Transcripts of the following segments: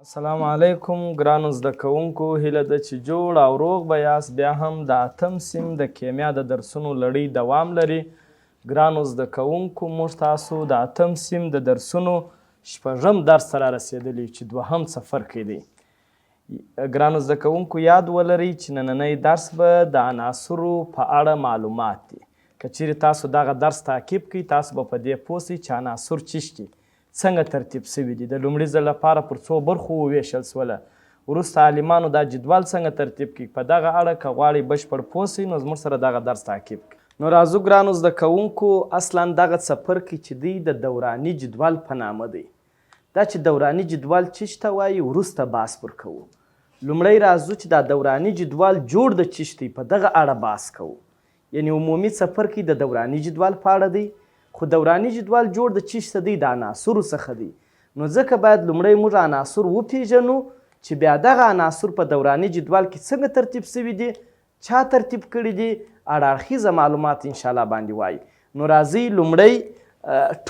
السلام علیکم ګرانو زده کوونکو، هیله ده چې جوړ او روغ به یاست. بیا هم د 8م صنف د کیمیا د درسونو لړۍ دوام لري. ګرانو زده کوونکو، موږ تاسو د 8م صنف د درسونو 6م درس ته رارسېدلي چې 2هم څپرکی دی. ګرانو زده کوونکو، یاد ولرئ چې نننی درس به د عناصرو په اړه معلومات دي. که چیرې تاسو دغه درس تعقیب کړئ، تاسو به په دې پوه شئ چې عناصر څه دي، څنګه ترتیب شوي دي. د لومړي ځل لپاره پر څو برخو وویشل شوله. وروسته عالمانو دا جدول څنګه ترتیب کړي. په دغه اړه که غواړئ بشپړ پوه شئ، نو زموږ سره دغه درس تعقیب کړئ. نو راځو ګرانو زده کوونکو، اصلا دغه څپرکی چې دی د دوراني جدول په نامه دی. دا چې دوراني جدول څه ته وایي، وروسته بحث پر کوو. لومړی راځو چې دا دوراني جدول جوړ د څه دی، په دغه اړه بحث کوو. یعنې عمومي څپرکی د دوراني جدول په اړه دی، خو دوراني جدول جوړ د څه دی، د عناصرو څخه دی. نو ځکه باید لومړی موږ عناصر وپیژنو چې بیا دغه عناصر په دوراني جدول کې څنګه ترتیب شوي دي، چا ترتیب کړي دي، اړخیزه معلومات انشاءالله باندې وایي. نو راځئ لومړی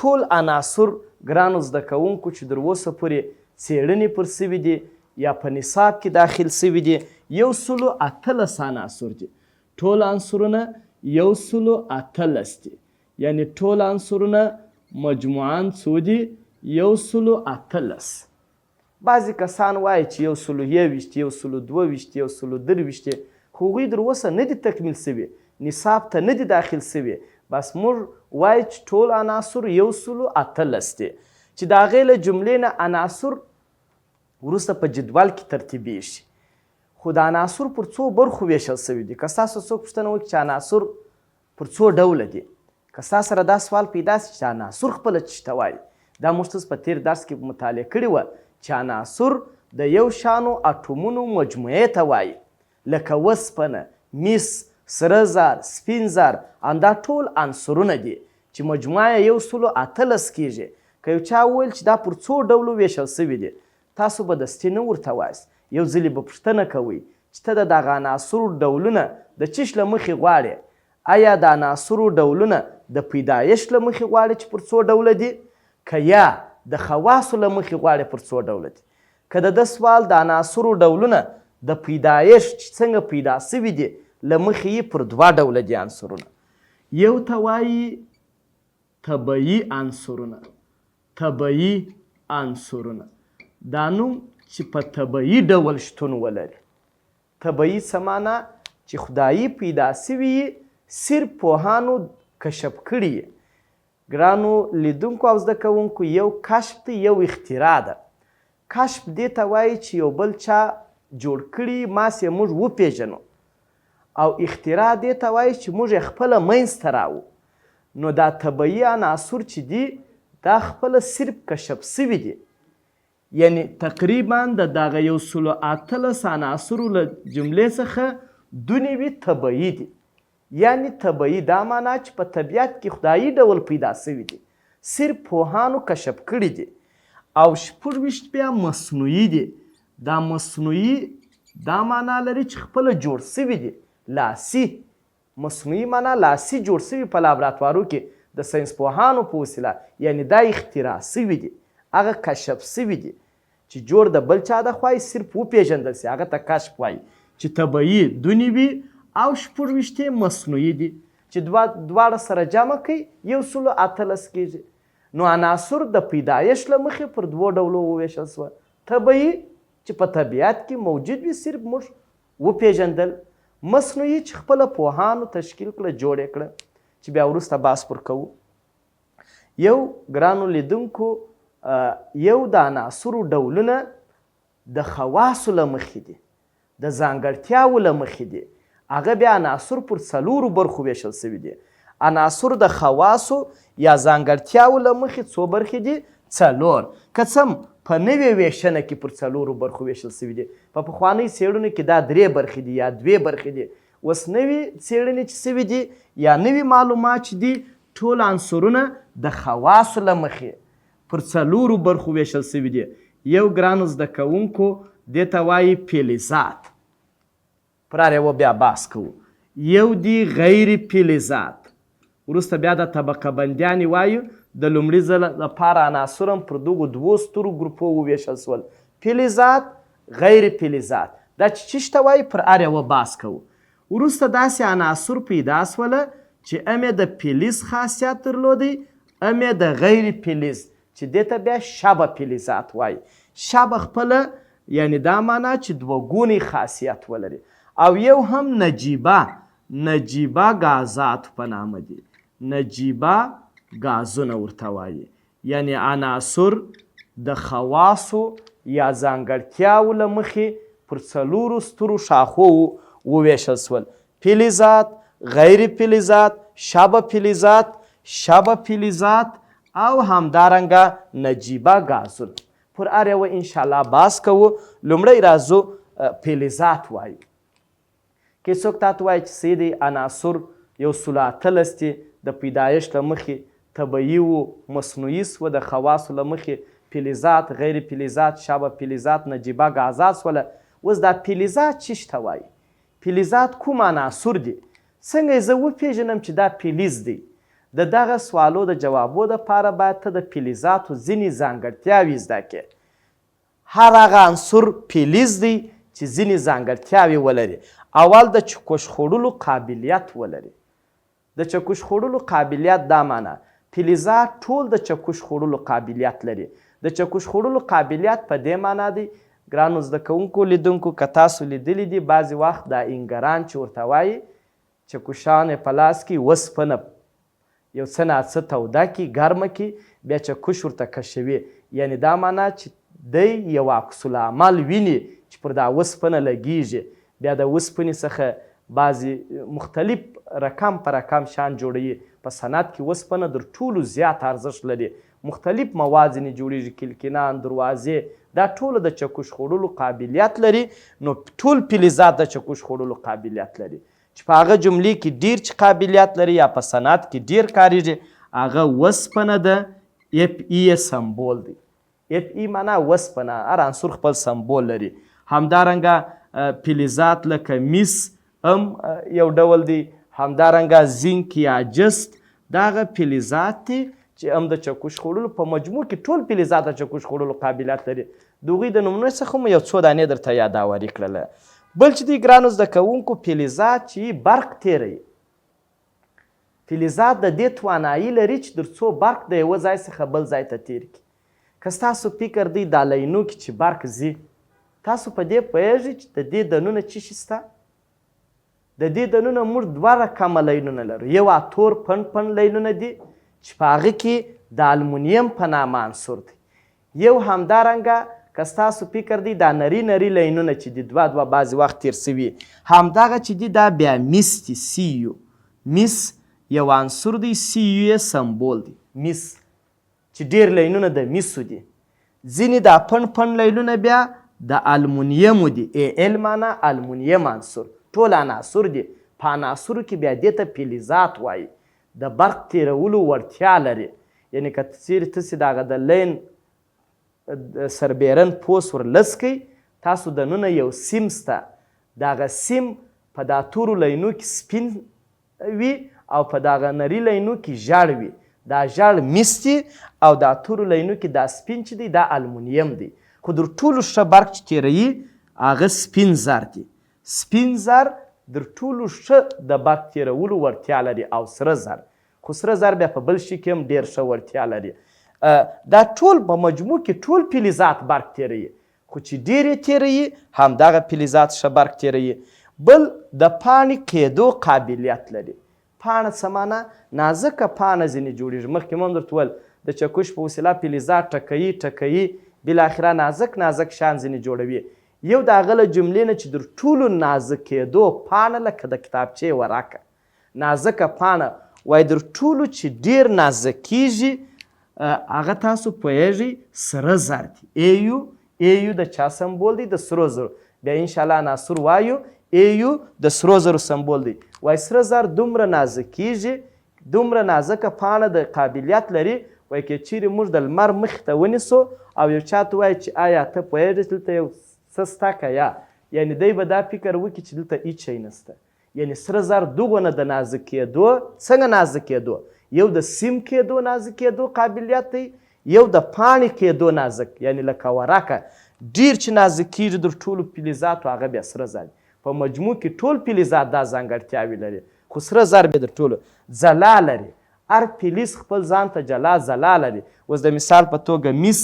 ټول عناصر ګرانو زده کوونکو چې در اوسه پورې څېړنې پر شوي دي یا په نصاب کې داخل شوي دي، 118 عناصر دي. ټول عنصرونه 118 دي، یعنی ټول عنصرونه مجموعاً څو دي؟ 118. بعضې کسان وایي چې 121، 122، 123، خو هغوی در اوسه نه دي تکمیل شوي، نصاب ته نه دي داخل شوي. بس موږ وایو چې ټول عناصر 118 دي، چې د هغې له جملې نه عناصر وروسته په جدول کې ترتیبیږي. خو د عناصر پر څو برخو ویشل شوي دي. که ستاسو څوک پوښتنه وکړي چې عناصر پر څو ډوله دي، که ستا سره دا سوال پیدا شي چې عناصر خپله څه ته وایي، دا موږ په تیر درس کې مطالعه کړې وه چې عناصر د یو شانو اټومونو مجموعې ته وایي، لکه وسپنه، مس، سره زر، سپین زر، همدا ټول عنصرونه دي چې مجموعه یې 118 کېږي. که یو چا وویل چې دا پر څو ډولو ویشل شوي دي، تاسو به دستي نه ورته وایاست. یو ځلې به پوښتنه کوئ چې ته د دغه عناصرو ډولونه د څه له مخې غواړې. آیا د عناصرو ډولونه د پیدایش له مخې غواړې چې پر څو ډوله دي، که یا د خواصو له مخې غواړې پر څو ډوله دي. که د ده سوال د عناصرو ډولونه د پیدایش چې څنګه پیدا شوي دي له مخې یې پر 2 ډوله دي عنصرونه. یو ته وایي طبیعي عنصرونه. طبیعي عنصرونه دا نوم چې په طبیعي ډول شتون ولري. طبیعي څه معنا؟ چې خدایي پیدا شوي صرف پوهانو کشف کړي. ګرانو لیدونکو او زده کوونکو، یو کشف دی، یو اختراع ده. کشف دې ته وایي چې یو بل چا جوړ کړي، ماس یې موږ وپیژنو. او اختراع دې ته وایي چې موږ یې خپله منځته راوړو. نو دا طبیعي عناصر چې دي، دا خپله صرف کشف شوي دي. یعنی تقریبا د دغه 118 عناصرو له جملې څخه 2 طبیعي دي. یعنی طبیعي دا معنا چې په طبیعت کې خدایي ډول پیدا شوي دي، صرف پوهانو کشف کړي دي. او 26 بیا مصنوعي دي. دا مصنوعي دا معنا لري چې خپله جوړ شوي دي، لاسي. مصنوعي معنا لاسي جوړ شوي په لابراتوارو کې د ساینس پوهانو په وسیله. یعنی دا اختراع شوي دي، هغه کشف شوي دي چې جوړ د بل چا د خوا صرف وپیژندل شي، هغه ته کشف وایي. چې طبیعي 2 او 26 مصنوعي دي، چې دواړه سره جمع کوي 118 کېږي. نو عناصر د پیدایش له مخې پر 2 ډولو وویشل شوه. طبیعي چې په طبیعت کې موجود وي، صرف موږ وپیژندل. مصنوعي چې خپله پوهانو تشکیل کړه، جوړ یې کړه، چې بیا وروسته بحث پر کوو. یو ګرانو لیدونکو، یو د عناصرو ډولونه د خواصو له مخې دي، د ځانګړتیاو له مخې دي. هغه بیا عناصر پر 4 برخو ویشل شوي دي. عناصر د خواصو یا ځانګړتیاو له مخې څو برخې دي؟ 4. که څه په نوې ویشنه کې پر 4 برخو ویشل شوي دي. په پخوانۍ څېړنو کې دا 3 برخې دي یا 2 برخې دي. اوس نوې څېړنې چې شوي دي یا نوي معلومات چې دي، ټول عنصرونه د خواصو له مخې پر 4 برخو ویشل شوي دي. یو ګرانو زده کوونکو، دې ته وایي فلزات. پرار یې بیا بحث کوو. یو دی غیر فلزات. وروسته بیا د طبقه بندیانې وایو. د لومړي ځل لپاره عناصر هم پر دغو 2 سترو ګروپو وویشل شول. فلزات غیر فلزات دا چې ته وایي پر هر یوه بحث کوو. وروسته داسې عناصر پیدا سوله چې ام یې د فلز خاصیت درلودی، ام یې د غیر فلز چې دې ته بیا شبه فلزات وایي. شبه خپله یعنی دا معنا چې دوه ګونی خاصیت ولري. او یو هم نجیبه غازات په نامه دي. نجیبه غازونه ورته وایي، یعنی عناصر د خواصو یا ځانګړتیاو له مخې پر څلورو سترو شاخو وویشل سول: فلزات، غیر فلزات، شبه فلزات او همدارنګه نجیبه غازونه. پر هر یوه انشاءالله بحث کوو. لومړی راځو فلزات وایي. که څوک تاته وایي چې سیدی عناصر یو سلو اتلس دي، د پیدایش له مخې طبیعي و، مصنوعي سوه، د خواصو له مخې فلزات، غیر فلزات، شبه فلزات، نجیبه غازات سوله. اوس دا فلزات چی ته وایي؟ فلزات کوم عناصر دي؟ څنګه زه وپېژنم چې دا فلز دی؟ د دغه سوالو د جوابو دپاره باید ته د فلزاتو ځینې ځانګړتیاوې زده کړې. هر هغه عنصر فلز دی چې ځینې ځانګړتیاوې ولري. اول د چکش خوړلو قابلیت ولري. د چکش خوړلو قابلیت دا معنا فلزات ټول د چکش خوړلو قابلیت لري. د چکش خوړلو قابلیت په دې معنا دی ګرانو زده کوونکو لیدونکو که تاسو لیدلی دي بعضې وخت دا انګران چې ورته وایي چکشان یې په لاس کې وسپنه یو څه ناڅه توده کړي ګرمه کړي بیا چکش ورته کشوي، یعنی دا معنا چې دی یو عکس العمل ویني چې پر دا وسپنه لګیږي. بیا د وسپنې څخه بعضې مختلف رقم په رقم شان جوړوي. په صنعت کې وسپنه در ټولو زیات ارزښت لري. مختلف مواد ځینې جوړیږي، کلکینان، دروازې، دا ټوله د چکش خوړلو قابلیت لري. نو ټول فلزات د چکش خوړلو قابلیت لري. چې په هغه جملې کې ډیر چې قابلیت لري یا په صنعت کې ډیر کاریږي هغه وسپنه ده. اف ای سمبول دی. اف ای معنا وسپنه. هر عنصر خپل سمبول لري. همدارنګه فلزات لکه مس هم یو ډول دی. همدارنګه زینک یا جست دا هغه فلزات دي چې هم د چکش خوړلو په مجموع کې ټول فلزات د چکش خوړلو قابلیت لري. د هغوی د نومونو څخه مو یو څو دانې درته یاداوري کړله. بل چې دی ګرانو زده کوونکو فلزات چې برق تیروي. فلزات د دې توانایي لري چې تر څو برق د یوه ځای څخه بل ځای ته تیر کړي. که ستاسو فکر دی دا لینو کې چې برق ځي تاسو په دې پوهیږئ چې د دې دنونه څه شي شته؟ د دې دنونه موږ دوه رقمه لینونه لرو. یو اتور پن لینونه دي چې په هغه کې د المونیم په نامه عنصر دی. یو همدارنګه که ستاسو فکر دی دا نری لینونه چې دي دوه بعضې وخت تیر سوي همدغه چې دي دا بیا مس دي. سی یو مس یو عنصر دی. سی یو یې سمبول دی. مس چې ډیر لینونه د مسو دي. ځینې دا پن لینونه بیا د المونیمو دي. ای ال معنا المونیم عنصر. ټول عناصر دي. په عناصرو کې بیا دې ته فلزات وایي. د برق تیرولو وړتیا لري. یعنی که چیرې تاسې د هغه د لین سربیرن پوس ور لس کوئ تاسو دننه یو سیم سته. د هغه سیم په دا تورو لینو کې سپین وي او په دغه نري لینو کې ژړ وي. دا ژړ مس دي او دا تورو لینو کې دا سپین چې دی دا المونیم دی. خو در ټولو ښه برق چې تیروي هغه سپین زر دی. سپین زر در ټولو ښه د برق تیرولو وړتیا لري او سره زر. خو سره زر بیا په بل شي کې هم ډېر ښه وړتیا لري. دا ټول په مجموع کې ټول فلزات برق تیروي. خو چې ډېر یې تیروي همدغه فلزات ښه برق تیروي. بل د پاڼې کېدو قابلیت لري. پاڼه څه معنا؟ نازکه پاڼه ځینې جوړېږي. مخکې مو هم درته ویل د چکش په وسیله فلزات ټکوي بالاخره نازک شان ځینې جوړوي. یو د هغه له جملې نه چې در ټولو نازک کېدو پاڼه لکه د کتابچې ورقه نازکه پاڼه وایي در ټولو چې ډېر نازک کېږي هغه تاسو پوهیږئ سره زر دی. ایو د چا سمبول دی؟ د سرو زرو. بیا انشاءالله عناصر وایو ایو د سرو زرو سمبول دی. وایي سره زر دومره نازک کېږي دومره نازکه پاڼه د قابلیت لري. وایي که چیرې موږ د لمر مخې ته ونیسو او یو چا ته وایي چې آیا ته پوهیږې چې دلته یو څه سته که یا یعنی دی به دا فکر وکړي چې دلته هیڅ شی نسته. یعنی سره زر دغونه د نازک کېدو څنګه نازک کېدو؟ یو د سیم کېدو نازک کېدو قابلیت دی، یو د پاڼې کېدو نازک یعنی لکه ورقه ډېر چې نازک کېږي در ټولو فلزاتو هغه بیا سره زر په مجموع کې ټول فلزات دا ځانګړتیاوې لري خو سره زر بیا در ټولو ځلا لري هر فلز خپل ځان ته جلا ځلا لري اوس د مثال په توګه مس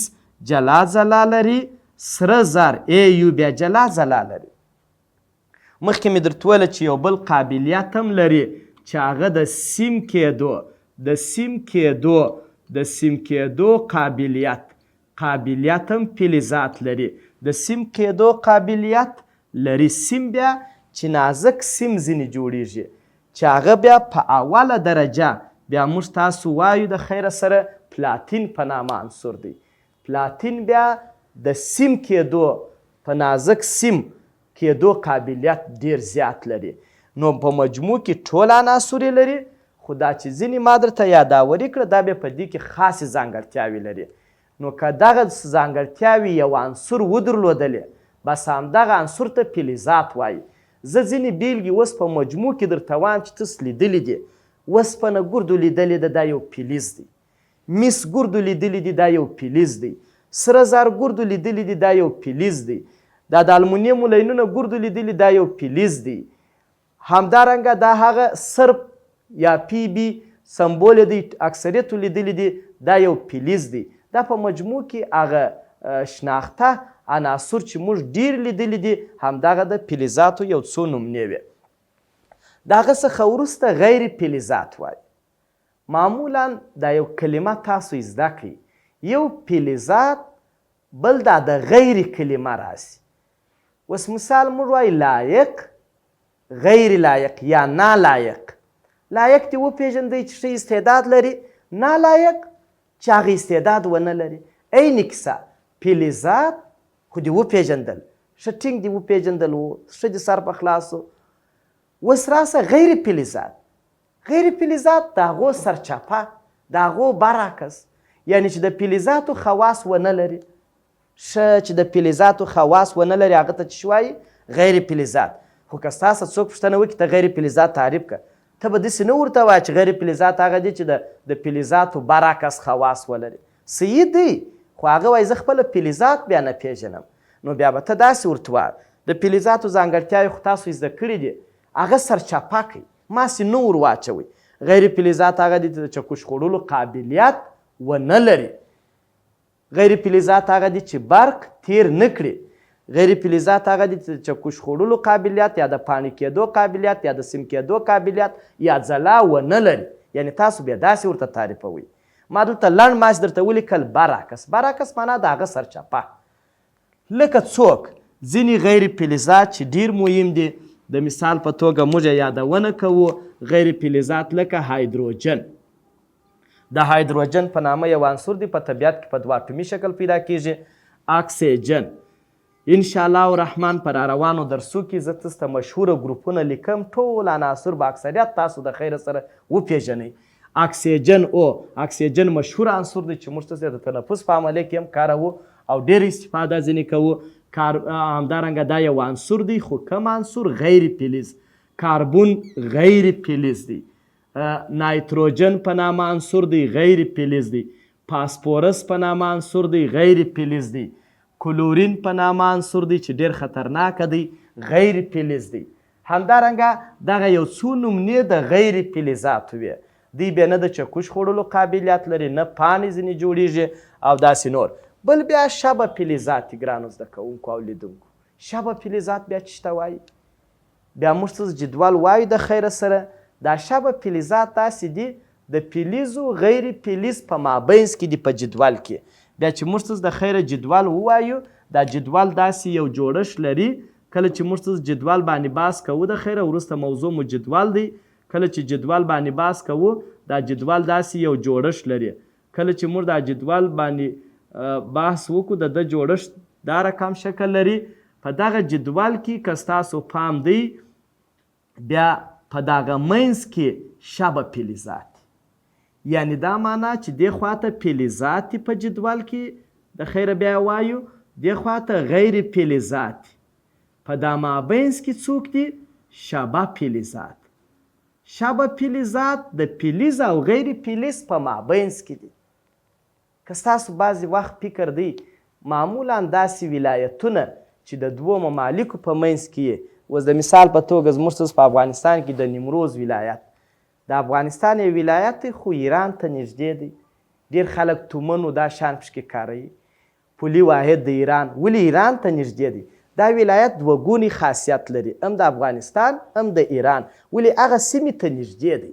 جلا ځلا لري سره زر یو بیا جلا ځلا لري مخکې مې درته ویله چې یو بل قابلیت هم لري چې هغه د سیم کېدو قابلیت هم فلزات لري د سیم کېدو قابلیت لري سیم بیا چې نازک سیم ځینې جوړیږي چې هغه بیا په اوله درجه بیا موږ تاسو وایو د خیره سره پلاتین په نامه عنصر دی پلاتین بیا د سیم کېدو په نازک سیم کېدو قابلیت ډیر زیات لري نو په مجموع کې ټول عناصر لري خو دا چې ځینې ما درته یاداوري کړه دا بیا په دې کې خاصې ځانګړتیاوې لري نو که دغه ځانګړتیاوې یو عنصر ودرلودلې بس همدغه عنصر ته فلزات وایي زه ځینې بیلګې اوس په مجموع کې درته وایم چې تاسو لیدلي دي اوسپنه ګردو لیدلې ده دا یو فلز دی مس ګردو لیدلي دي دا یو فلز دی سره زر ګردو لیدلي دي دا یو فلز دی دا د المونیم لینونه ګردو لیدلي دا یو فلز دی همدارنګه دا هغه سرب یا پی بی سمبول دی اکثریتو لیدلي دي دا یو فلز دی دا په مجموع کې هغه شناخته عناصر چې موږ ډیر لیدلي دي همدغه د فلزاتو یو څو نمونې وې د هغه څخه وروسته غیر فلزات وایي معمولا دا یو کلمه تاسو زده کړئ یو فلزات بل دا د غیر کلمه راسي اوس مثال موږ وایي لایق غیر لایق یا نالایق لایق دې وپېژندئ چې ښه استعداد لري نالایق چې هغه استعداد ونه لري عین کیسه فلزات خو دې وپېژندل ښه ټینګ دې وپېژندل و ښه دې سر په خلاص و اوس راسه غیر فلزات د هغو سرچپه د هغو برعکس یعنې چې د فلزاتو خواص ونه لري ښه چې د فلزاتو خواص ونه لري هغه ته چې وایي غیر فلزات خو که ستاسو څوک پوښتنه وکړي ته غیر فلزات تعریف کړه ته به داسې نه ورته وایه چې غیر فلزات هغه دي چې د فلزاتو برعکس خواص ولري صحیح دی خو هغه وایي زه خپله فلزات بیا نه پېژنم نو بیا به ته داسې ورته وایه د فلزاتو ځانګړتیاوې خو تاسو زده کړي دي هغه سرچپه کوي ماسې نه ور واچوئ غیر فلزات هغه دي چې د چکش خوړلو قابلیت ونه لري غیر فلزات هغه دي چې برق تیر نه کړي غیر فلزات هغه دي چې د چکش خوړلو قابلیت یا د پاڼې کېدو قابلیت یا د سیم کېدو قابلیت یا ځلا ونه لري یعنې تاسو بیا داسې ورته تعریفوئ ما دلته لنډ ماسې درته ولیکل برعکس معنا د هغه سرچپه لکه څوک ځینې غیر فلزات چې ډیر مهم دي د مثال په توګه موږ یادونه کوو غیر فلزات لکه هایدروجن د هایدروجن په نامه یو عنصر دی په طبیعت کې په دوه اټومي شکل پیدا کیږي اکسیجن انشاءالله الرحمن پر روانو درسو کې زه تاسو ته مشهوره ګروپونه لیکم ټول عناصر به اکثریت تاسو د خیره سره وپېژنئ اکسیجن مشهور عنصر دی چې موږ تاسو د تنفس په عملیه کې هم کاروو او ډېر استفاده ځینې کوو همدارنګه دا یو عنصر دی خو کم عنصر غیر فلز کاربون غیر فلز دی نایتروجن په نامه عنصر دی غیر فلز دی فاسفورس په نامه عنصر دی غیر فلز دی کلورین په نامه عنصر دی چې ډېر خطرناکه دی غیر فلز دی همدارنګه دغه یو څو نمونې د غیر فلزاتو وې دوی بیا نه د چکش خوړلو قابلیت لري نه پاڼې ځینې جوړیږي او داسې نور بل بیا شبه فلزات دي ګرانو زده کوونکو او لیدونکو شبه فلزات بیا څه ته وایي بیا موږ څه جدول وایو د خیره سره دا شبه فلزات داسې دي د فلزو غیر فلز په مابینځ کې دي په جدول کې بیا چې موږ د خیره جدول ووایو دا جدول داسې یو جوړښت لري کله چې موږ جدول باندې بحث کوو د خیره وروسته موضوع مو جدول دی کله چې جدول باندې بحث کوو دا جدول داسې یو جوړښت لري کله چې موږ دا جدول باندې بحث وکړو د جوړښت دا رقم شکل لري په دغه جدول کې که ستاسو پام دی بیا په دغه منځ کې شبه فلزات یعنی دا معنا چې دې خواته فلزات په جدول کې د خیره بیا وایو دې خواته غیر فلزات په دا مابینځ کې څوک دي شبه فلزات شبه فلزات د فلز او غیر فلز په مابینځ کې دي که ستاسو بعضې وخت فکر دی معمولا داسې ولایتونه چې د دوو ممالکو په منځ کې یې اوس د مثال په توګه زموږ په افغانستان کې د نیمروز ولایت د افغانستان یو ولایت دی خو ایران ته نږدې دی ډېر خلک تومن دا شان پشکې کاروي پولي واحد د ایران ولې ایران ته نږدې دی دا ولایت دوه ګونی خاصیت لري هم د افغانستان هم د ایران ولې هغه سیمې ته نږدې دی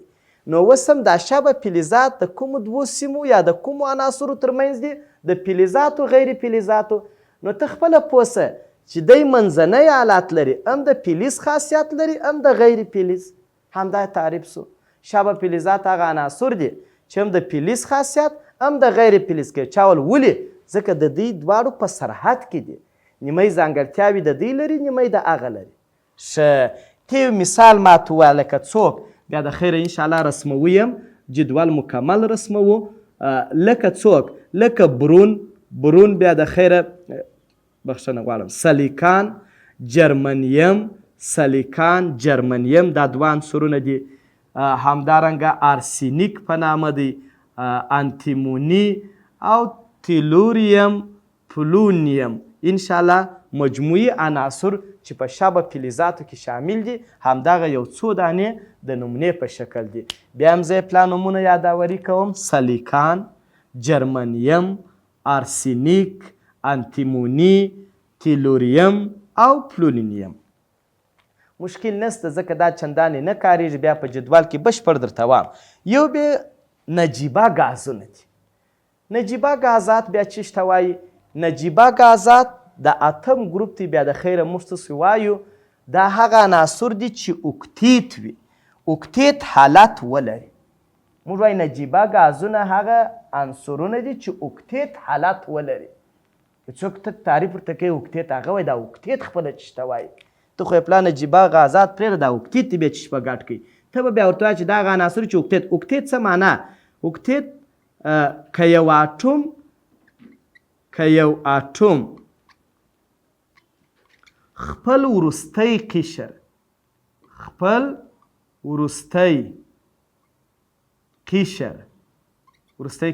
نو اوس هم دا شبه فلزات د کومو دوو سیمو یا د کومو عناصرو ترمنځ دي د فلزاتو غیر فلزاتو نو ته خپله پوه سه چې دی منځنی حالات لري هم د فلز خاصیت لري هم د غیر فلز همدا تعریف سو شبه فلزات هغه عناصر دي چې هم د فلز خاصیت هم د غیر فلز کوي چاول ولې ځکه د دوی دواړو په سرحد کې دي نیمه ځانګړتیاوې د دوی لري نیمه د هغه لري ښه ته یو مثال ماته ووایه لکه څوک بیا د خیره انشاءالله رسموو یم جدول مکمل رسموو لکه څوک لکه برون بیا د خیره بخښنه غواړم سلیکان جرمنیم دا دوه عنصرونه دي همدارنګه آرسینیک په نامه دی انتیموني او تیلوریم پلونیم انشاءالله مجموعي عناصر چې په شبه فلزاتو کې شامل دي همدغه یو څو دانې د نمونې په شکل دي بیا هم زه پلا نومونه یاداوري کوم سلیکان جرمنیم آرسینیک انتیموني تیلوریم او پلونیم مشکل نسته ځکه دا چندانې نه کاریږي بیا په جدول کې بشپړ درته وایم یو بیا نجیبه ګازونه دي نجیبه ګازات بیا چیش ته وایي نجیبه ګازات د اتم ګروپ دی بیا د خیره موږ څه وایو دا هغه عناصر دي چې اوکتیت وي اوکتیت حالت ولري موږ وایو نجیبه ګازونه هغه عنصرونه دي چې اوکتیت حالت ولري څوک ته تعریف ورته کوي اوکتیت هغه وایي دا اوکتیت خپله چیش ته وایي ته خو یې پلا نجیبه غازات پرېږده دا اوکتیت دی بیا چیش په ګډ کوي ته به بیا ورته وایه چې دا هغه عناصر چې اوکتیت څه معنا اوکتیت که یو اتوم خپل وروستی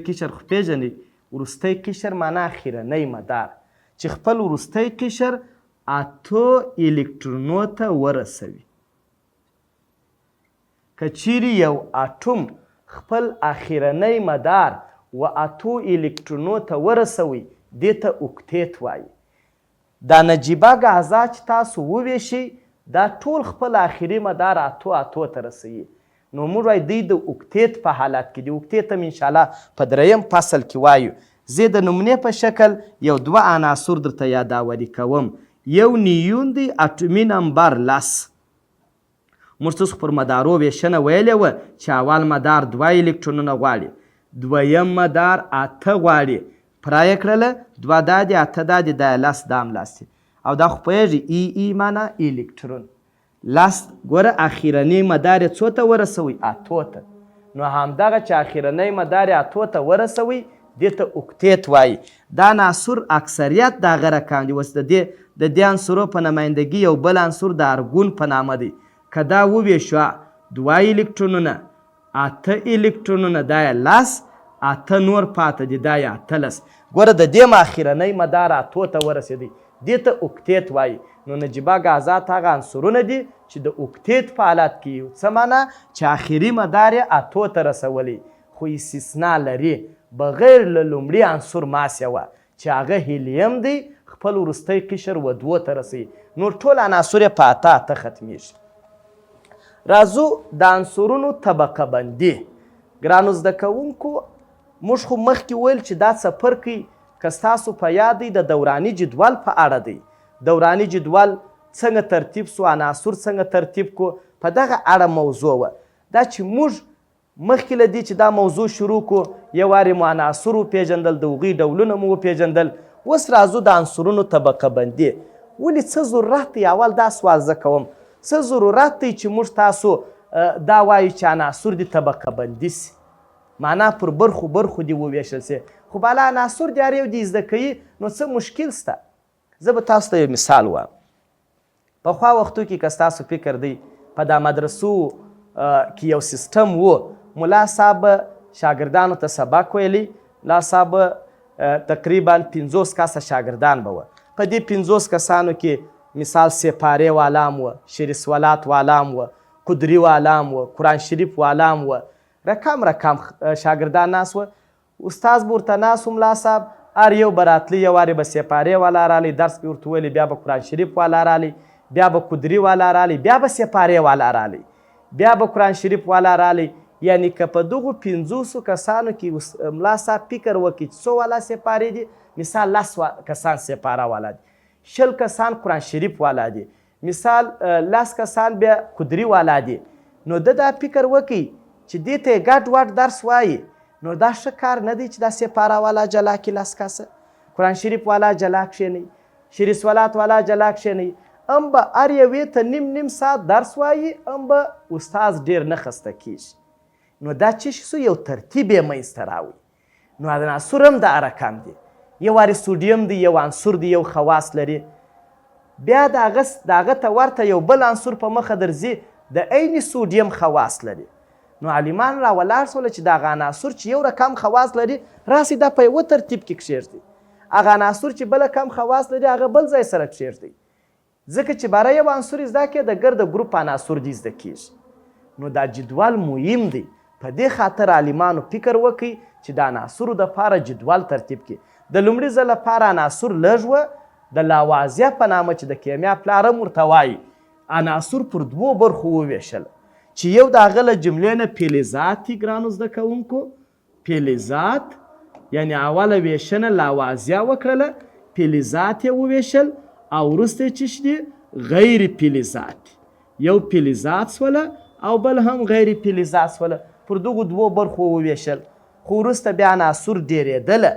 قشر خو پیژنئ وروستی قشر معنا اخرنی مدار چې خپل وروستی قشر اتو الکترونو ته ورسوي که چیرې یو اتوم خپل اخرنی مدار و اتو الکترونو ته ورسوي دې ته اوکتیت وایي دا نجیبه ګازات چې تاسو وویشئ دا ټول خپل آخري مدار اتو ته رسوي نو موږ وایو دوی د اوکتیت په حالت کې دي اوکتیت هم انشاءالله په دریم فصل کې وایو زه د نمونې په شکل یو دوه عناصر درته یاداوري کوم یو نیون دی اتومي نمبر 10 موږ تاسو پر مدارو ویشنه ویلې وه چې اول مدار 2 الکترونونه غواړي دویم مدار 8 غواړي پرایه کړله 2 دا دي 8 دا دي دا 10 دا هم 10 دي او دا خو پوهېږي ای معنا الکترون 10 ګوره اخرنی مدار یې څو ته ورسوي 8 ته نو همدغه چې اخرنی مدار یې 8 ته ورسوي دې ته اوکتیت وایي دا عناصر اکثریت د هغه رقم دي اوس د دې عنصرو په نمایندګي یو بل عنصر د ارګون په نامه دی که دا وویشو 2 الکترونونه 8 الکترونونه دا یې 10 8 نور پاته دي دا یې 18 ګوره د دې اخرنی مدار 8 ته ورسېدی دې ته اوکتیت وایي نو نجیبه ګازات هغه عنصرونه دي چې د اوکتیت په حالت کې څه معنا چې آخري مدار یې 8 ته رسولی خو استثنا لري بغیر له لومړي عنصر ماسې وه چې هغه هیلیم دی خپل وروستی قشر و 2 ته رسوي نور ټول عناصر یې په 8 ختمیږي راځو د عنصرونو طبقه بندي ګرانو زده کوونکو موږ خو مخکې ویل چې دا څپرکی که ستاسو په یاد دی د دوراني جدول په اړه دی دوراني جدول څنګه ترتیب سو عناصر څنګه ترتیب کو په دغه اړه موضوع وه دا چې موږ مخکې له دې چې دا موضوع شروع کو یو وارې مو عناصر وپېژندل د هغوی ډولونه مو وپېژندل اوس راځو د عنصرونو طبقه بندي ولې څه ضرورت دی اول دا سوال زه کوم څه ضرورت دی چې موږ تاسو دا وایو چې عناصر دي طبقه بندي سي معنا پر برخو دي وویشل سي خو بالا عناصر دي هر یو دي زده کوي نو څه مشکل سته زه به تاسو ته یو مثال وایم پخوا وختو کې که ستاسو فکر دی په دا مدرسو کې یو سیستم و ملا صاحب شاګردانو ته سبق ویلی ملا صاحب تقریبا 50 کسه شاګردان به وه. په دې 50 کسانو کې مثال سپارې والا هم وه، شریسولات والا هم وه، قدري والا هم وه، قرآن شریف والا هم وه، رقم شاګردان ناست وه. استاد به ورته ناست و ملا صاحب، هر یو به راتلی، یو وارې به سپارې والا رالی درس به ورته ویلی، بیا به قرآن شریف والا رالی، بیا به قدري والا رالی، بیا به سپارې والا رالی، بیا به قرآن شریف والا رالی. یعنی که په دغو 50 کسانو کې ملا صاحب فکر وکړي چې څو والا سپارې دي، مثال 10 کسان سپاره والا دي، 20 کسان قرآن شریف والا دي، مثال 10 کسان بیا قدري والا دي، نو ده دا فکر وکړي چې دې ته یې ګډ وډ درس وایي، نو دا ښه کار نه دی چې دا سپاره والا جلا کړي 10 کسه، قرآن شریف والا جلا کښېنوي، شریسولات والا جلا کښېنوي، هم به هر یوې ته نیم ساعت درس وایي، هم به استاذ ډېر نه خسته کېږي. نو دا څه شي سو یو ترتیب یې منځته راوړي. نو عناصر هم د رقم دي، یو وارې سوډیم دی، یو عنصر دی، یو خواص لري، بیا د هغه ته ورته یو بل عنصر په مخه درځي د عین سوډیم خواص لري. نو عالمان را ولاړ سوله چې دغه عناصر چې یو رقم خواص لري راسئ دا په یوه ترتیب کې کښېږدئ، هغه عناصر چې بله کم خواص لري هغه بل ځای سره کښېږدئ، ځکه چې برای یو عنصر زده کړې د ګرده ګروپ عناصر دې زده کېږي. نو دا جدول مهم دی، په دې خاطر عالمانو فکر وکړي چې د عناصرو دپاره جدول ترتیب کړي. د لومړي ځل لپاره عناصر لږ وه، د لاواضح په نامه چې د کیمیا پلار هم ورته وایي، عناصر پر 2 برخو وویشل، چې یو د هغه له جملې نه فلزات دي ګرانو زده کوونکو، فلزات یعنې اوله ویشنه لاواضح وکړله، فلزات یې وویشل، او وروسته یې څه دي غیر فلزات، یو فلزات سوله او بل هم غیر فلزات سوله، پر دغو 2 برخو وویشل. خو وروسته بیا عناصر ډېرېدله،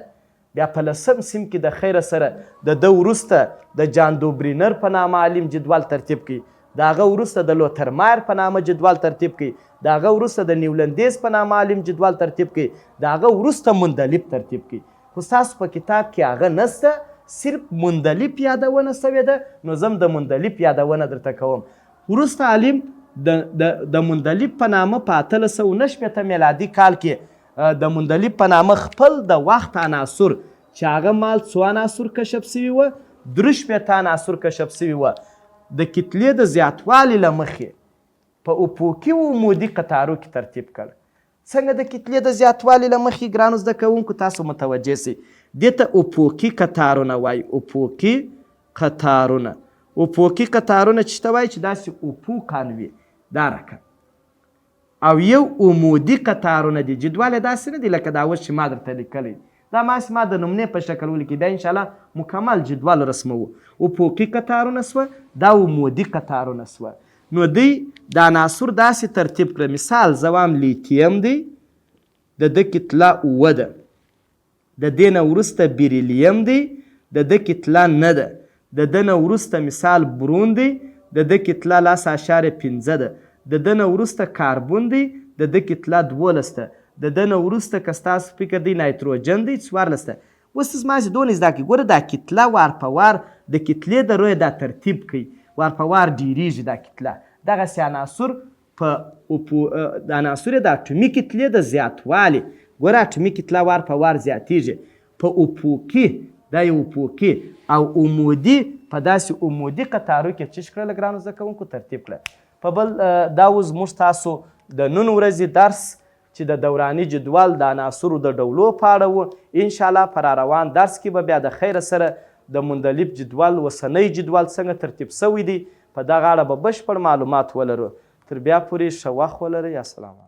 بیا په 10م سیم کې د خیره سره د ده وروسته د جان دوبرینر په نامه عالم جدول ترتیب کړي، د هغه وروسته د لوترمایر په نامه جدول ترتیب کړي، د هغه وروسته د نیولندیز په نامه عالم جدول ترتیب کړي، د هغه وروسته مندلیب ترتیب کړي. خو ستاسو په کتاب کې هغه نسته، صرف مندلیب یادونه سوې ده، نو زه هم د مندلیب یادونه درته کوم. وروسته عالم د مندلیب په نامه په 1869 میلادي کال کې د مندلیب په نامه خپل د وخت عناصر چې هغه مال څو عناصر کشف سوي وه، 63 عناصر کشف سوي وه، د کتلې د زیاتوالي له مخې په افقي و عمودي قطارو کې ترتیب کړ. څنګه د کتلې د زیاتوالي له مخې ګرانو زده کوونکو تاسو متوجه سئ، دې ته افقي قطارونه وایي، افقي قطارونه. افقي قطارونه چې ته وایي چې داسې افقان وي، دا رقم. او یو عمودي قطارونه دي، جدول یې داسې نه دي لکه دا اوس چې ما درته لیکلی، دا ماسې ما د نمونې په شکل ولیکي، بیا انشاءالله مکمل جدول رسموو. افقي قطارونه سوه، دا عمودي قطارونه سوه. نو دوی د عناصر داسې ترتیب کړه، مثال زه وایم لیتیم دی، د ده کتله 7 ده، د دې نه وروسته بیریلیم دی، د ده کتله 9 ده، د ده نه وروسته مثال برون دی، د ده کتله 10.5 ده، د ده نه وروسته کاربون دی، د ده کتله 12 ده، د ده نه وروسته که ستاسو فکر دی نایتروجن دی 14 ده. اوس زماسې دونه زده کړئ، ګوره دا کتله وار په وار د کتلې د رویه دا ترتیب کوي، وار په وار ډیریږي دا کتله. دغسې عناصر د عناصر د اټومي کتلې د زیاتوالي، ګوره اټومي کتله وار په وار زیاتیږي، په افقي دا یو افقي او عمودي په داسې عمودي قطارو کې څه کړله ګرانو زده کوونکو ترتیب کړه. په بل دا اوس موږ تاسو د نن ورځې درس چې د دوراني جدول د عناصرو د ډولو په اړه و، انشاءالله په راروان درس کې به بیا د خیره سره د مندلیب جدول اوسنی جدول څنګه ترتیب سوی دی په دغه اړه به بشپړ معلومات ولرو. تر بیا پورې ښه وخت ولرئ. السلام علیکم.